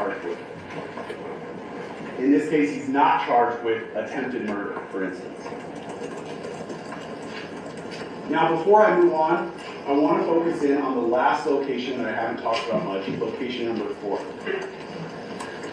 charged with. In this case, he's not charged with attempted murder, for instance. Now, before I move on, I want to focus in on the last location that I haven't talked about much, location number 4.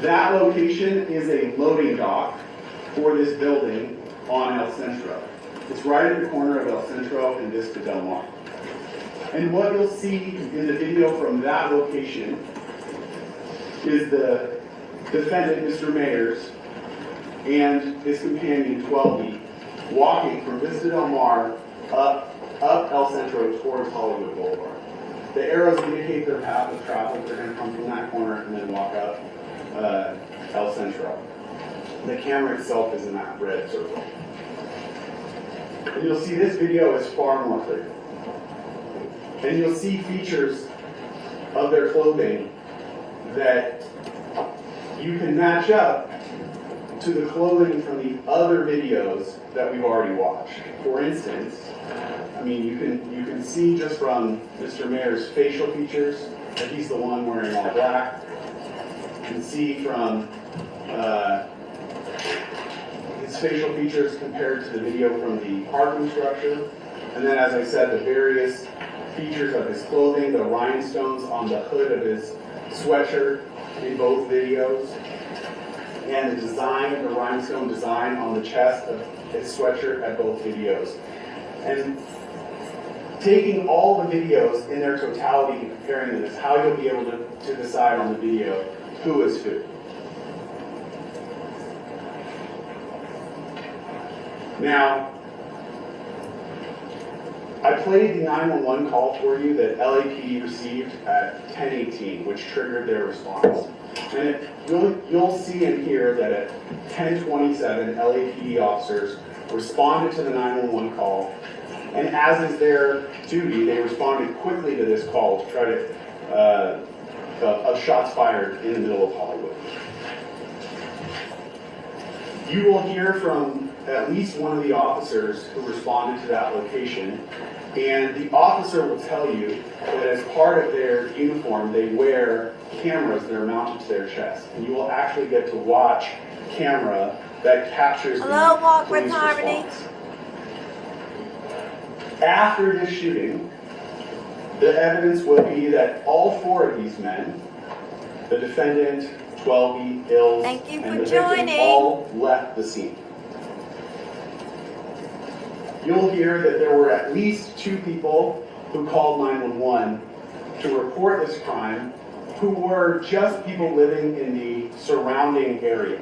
That location is a loading dock for this building on El Centro. It's right at the corner of El Centro and Vista Del Mar. And what you'll see in the video from that location is the defendant, Mr. Mayers, and his companion, 12B, walking from Vista Del Mar up El Centro towards Hollywood Boulevard. The arrows indicate their path of travel. They're going to come from that corner and then walk up El Centro. The camera itself is in that red circle. And you'll see this video is far more clear. And you'll see features of their clothing that you can match up to the clothing from the other videos that we've already watched. For instance, I mean, you can see just from Mr. Mayer's facial features that he's the one wearing all black. You can see from his facial features compared to the video from the parking structure. And then, as I said, the various features of his clothing, the rhinestones on the hood of his sweatshirt in both videos, and the design, the rhinestone design on the chest of his sweatshirt at both videos. And taking all the videos in their totality and comparing them is how you'll be able to decide on the video who is who. Now, I played the 911 call for you that LAPD received at 10:18, which triggered their response. And you'll see and hear that at 10:27, LAPD officers responded to the 911 call, and as is their duty, they responded quickly to this call to try to of shots fired in the middle of Hollywood. You will hear from at least one of the officers who responded to that location, and the officer will tell you that as part of their uniform, they wear cameras that are mounted to their chest, and you will actually get to watch camera that captures the Walk with police Harmony. response. After this shooting, the evidence will be that all 4 of these men, the defendant, 12B, Ills, Thank you and for the victim, joining. all left the scene. You'll hear that there were at least 2 people who called 911 to report this crime who were just people living in the surrounding area,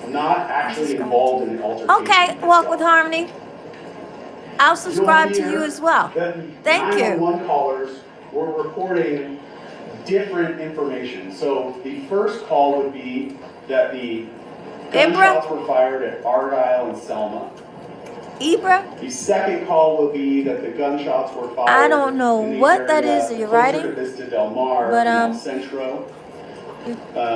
not actually involved in the altercation. Okay, Walk with Harmony. I'll subscribe to you as well. Thank you. 911 callers were reporting different information. So the first call would be that the gunshots were fired at Argyle and Selma. Ibra? The second call will be that the gunshots were fired. I don't know what that is that you're writing, closer to Vista Del Mar, but El Centro.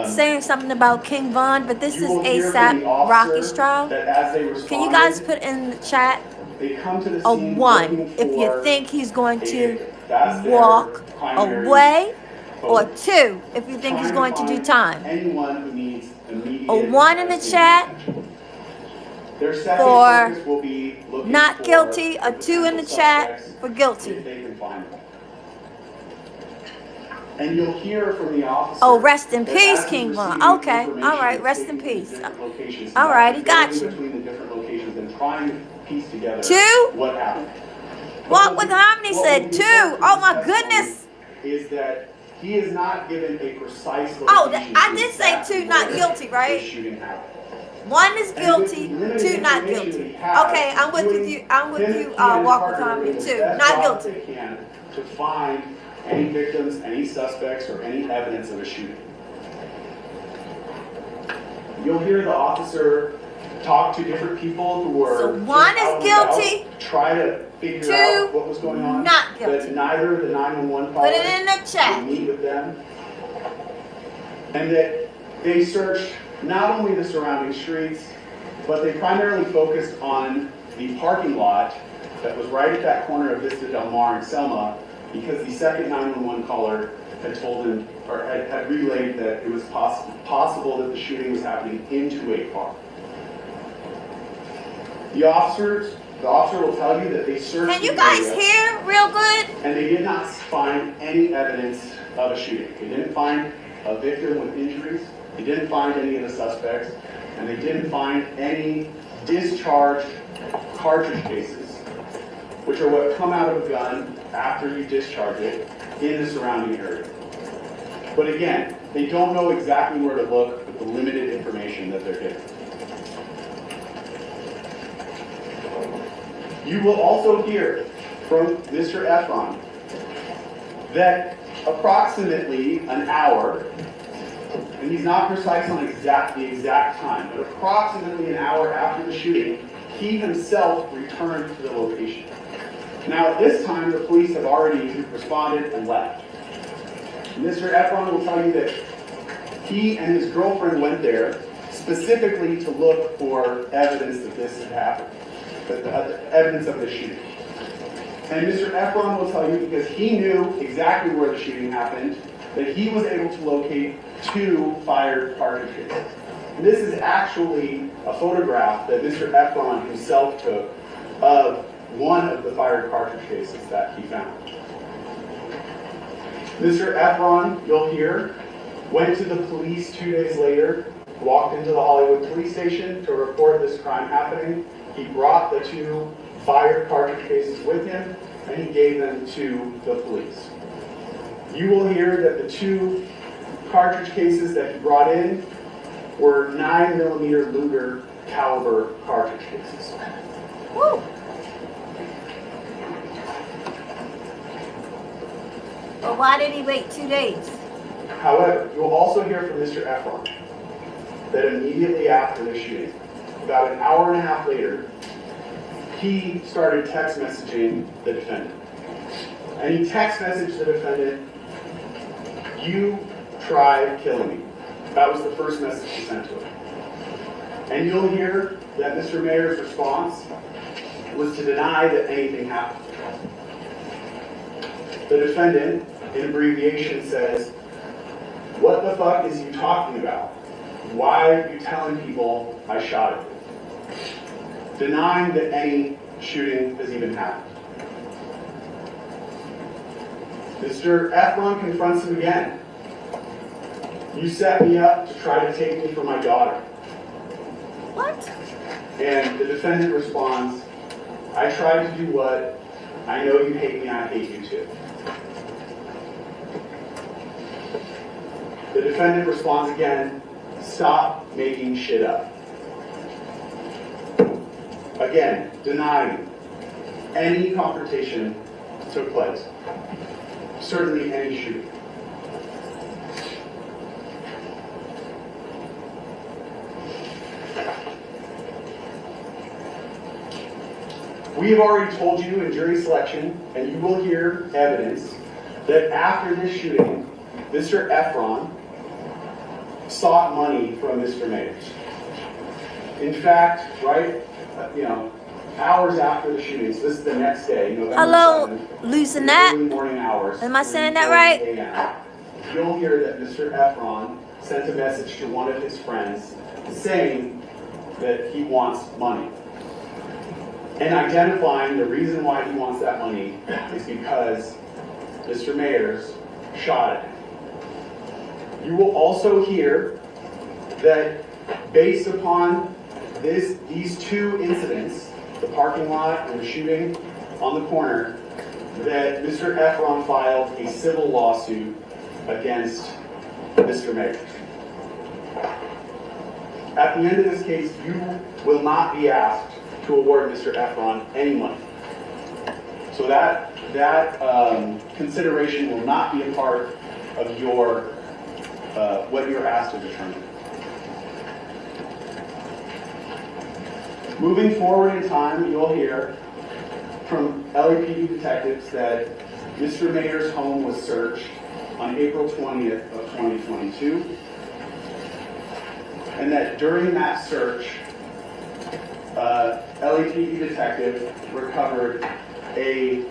saying something about King Von, but this is You will hear from ASAP the officer Rocky's trial. that as they responded, Can you guys put in the chat they come to the a scene 1 looking if you for think he's going a to victim. That's their walk primary away, or focus. 2 if you think he's going to do time? Anyone who needs immediate A 1 in the chat Their second for focus will be looking not for guilty, a 2 in the potential chat suspects for if guilty. they can find them. And you'll hear from the officer. Oh, rest in that peace, as he's King Von. receiving Okay, information all right, and rest in taking peace. different locations, he's All right, he got actually you. going between the different locations and trying to piece together 2? what happened. Walk with Harmony said 2. Oh my goodness. Is that he is not given a precise location. Oh, I did say exactly 2 not where guilty, the right? shooting happened. 1 is guilty, 2 not guilty. Okay, I'm with you. I'm with you. Walk with Harmony 2 not guilty. They can to find any victims, any suspects, or any evidence of a shooting. You'll hear the officer talk to different people who were So just 1 out is and about, guilty, try to figure 2 out what was going on. not guilty. That neither of the 911 Put callers it in the chat. would meet with them, and that they searched not only the surrounding streets, but they primarily focused on the parking lot that was right at that corner of Vista Del Mar and Selma, because the second 911 caller had told him, or had relayed that it was possible that the shooting was happening into a car. The officer will tell you that they searched Can you the guys area, hear real good? and they did not find any evidence of a shooting. They didn't find a victim with injuries. They didn't find any of the suspects, and they didn't find any discharged cartridge cases, which are what come out of a gun after you discharge it in the surrounding area. But again, they don't know exactly where to look with the limited information that they're given. You will also hear from Mr. Efron that approximately an hour, and he's not precise on the exact time, but approximately an hour after the shooting, he himself returned to the location. Now at this time, the police have already responded and left. Mr. Efron will tell you that he and his girlfriend went there specifically to look for evidence that this had happened, evidence of the shooting. And Mr. Efron will tell you, because he knew exactly where the shooting happened, that he was able to locate 2 fired cartridge cases. And this is actually a photograph that Mr. Efron himself took of one of the fired cartridge cases that he found. Mr. Efron, you'll hear, went to the police 2 days later, walked into the Hollywood police station to report this crime happening. He brought the 2 fired cartridge cases with him, and he gave them to the police. You will hear that the 2 cartridge cases that he brought in were 9mm Luger caliber cartridge cases. Woo! But why did he wait 2 days? However, you will also hear from Mr. Efron that immediately after the shooting, about an hour and a half later, he started text messaging the defendant. And he text messaged the defendant, "You tried killing me." That was the first message he sent to him. And you'll hear that Mr. Mayer's response was to deny that anything happened. The defendant, in abbreviation, says, "What the fuck is you talking about? Why are you telling people I shot at you?" Denying that any shooting has even happened. Mr. Efron confronts him again. "You set me up to try to take me from my daughter." What? And the defendant responds, "I tried to do what? I know you hate me, I hate you too." The defendant responds again, "Stop making shit up." Again, denying any confrontation took place. Certainly any shooting. We have already told you in jury selection, and you will hear evidence, that after this shooting, Mr. Efron sought money from Mr. Mayers. In fact, hours after the shootings, this is the next day, November 7th, losing in the that? early morning hours. Am I saying that 3:40 right? a.m., you'll hear that Mr. Efron sent a message to one of his friends saying that he wants money. And identifying the reason why he wants that money is because Mr. Mayers shot at him. You will also hear that based upon these 2 incidents, the parking lot and the shooting on the corner, that Mr. Efron filed a civil lawsuit against Mr. Mayers. At the end of this case, you will not be asked to award Mr. Efron any money. So that consideration will not be a part of your what you're asked to determine. Moving forward in time, you'll hear from LAPD detectives that Mr. Mayer's home was searched on April 20th of 2022, and that during that search, LAPD detective recovered a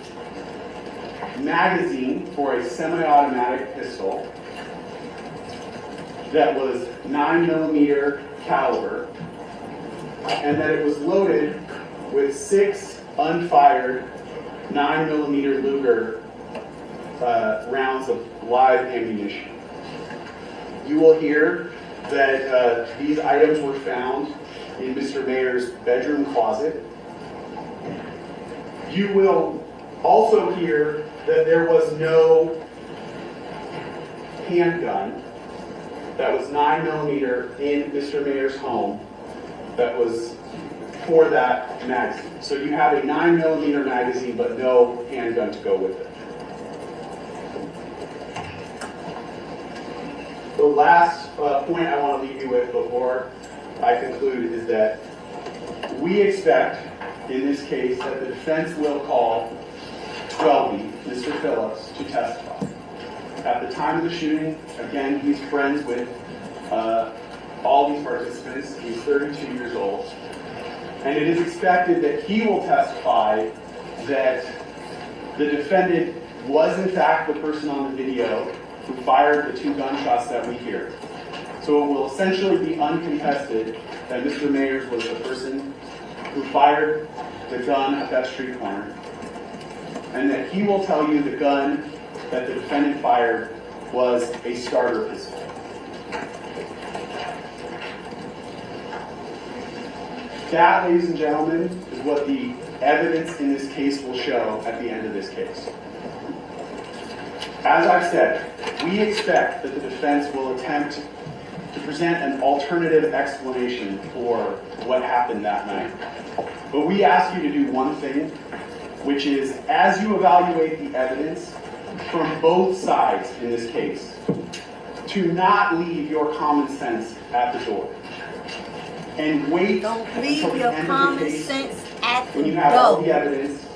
magazine for a semi-automatic pistol that was 9mm caliber, and that it was loaded with 6 unfired 9mm Luger rounds of live ammunition. You will hear that these items were found in Mr. Mayer's bedroom closet. You will also hear that there was no handgun that was 9mm in Mr. Mayer's home that was for that magazine. So you have a 9mm magazine, but no handgun to go with it. The last point I want to leave you with before I conclude is that we expect, in this case, that the defense will call 12B, Mr. Phillips, to testify. At the time of the shooting, again, he's friends with all these participants. He's 32 years old. And it is expected that he will testify that the defendant was in fact the person on the video who fired the 2 gunshots that we hear. So it will essentially be uncontested that Mr. Mayers was the person who fired the gun at that street corner, and that he will tell you the gun that the defendant fired was a starter pistol. That, ladies and gentlemen, is what the evidence in this case will show at the end of this case. As I've said, we expect that the defense will attempt to present an alternative explanation for what happened that night. But we ask you to do one thing, which is, as you evaluate the evidence from both sides in this case, to not leave your common sense at the door. And wait Don't until leave the your end of the common case, sense at when the you have all the door. evidence,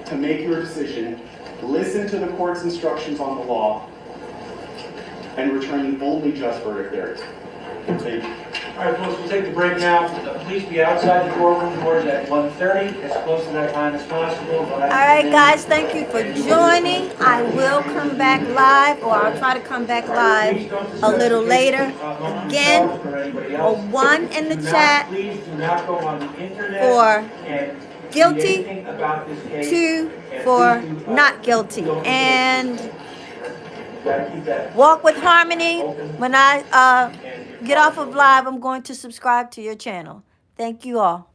to make your decision. Listen to the court's instructions on the law, and return the only just verdict there is. Thank you. All right, folks, we'll take the break now. Please be outside the courtroom doors at 1:30, as close to that time as possible. All right, guys, thank you for joining. I will come back live, or I'll try to come back live a little later. Again, a 1 in the chat Please do not go on the internet for and guilty, see anything about this case. 2 And for please do, not guilty. don't forget, And gotta keep that walk with harmony. When I and get off of live, I'm going to subscribe to your channel. Thank you all.